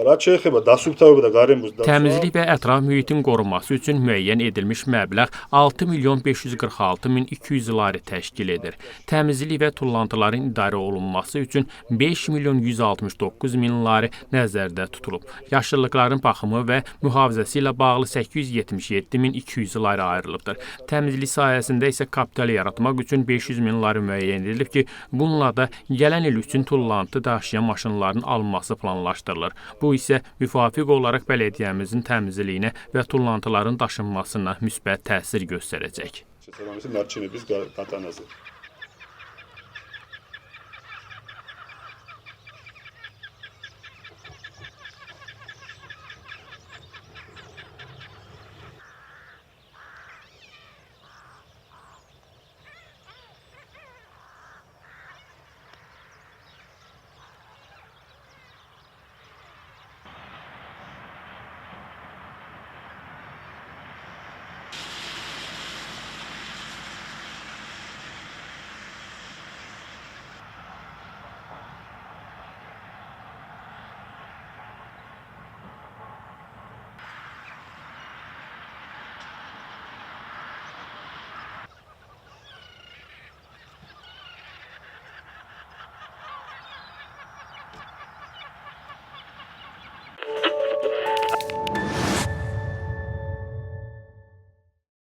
რაც შეეხება დასუფთავება და გარემოს დაცვა, Təmizlik və ətraf mühitin qorunması üçün müəyyən edilmiş məbləğ 6.546.200 lari təşkil edir. Təmizlik və tullantıların idarə olunması üçün 5.169.000 lari nəzərdə tutulub. Yaşıllıqların baxımı və mühafizəsi ilə bağlı 877.200 lari ayrılıbdır. Təmizlik sahəsində isə kapital yaratmaq üçün 500.000 lari müəyyən edilib ki, bununla da gələn il üçün tullantı daşıyan maşınların alınması planlaşdırılır. Bu isə müvafiq olaraq bələdiyyəmizin təmizliyinə və tullantıların daşınmasına müsbət təsir göstərəcək. შესაბამისი ნარჩენების გატანაზე.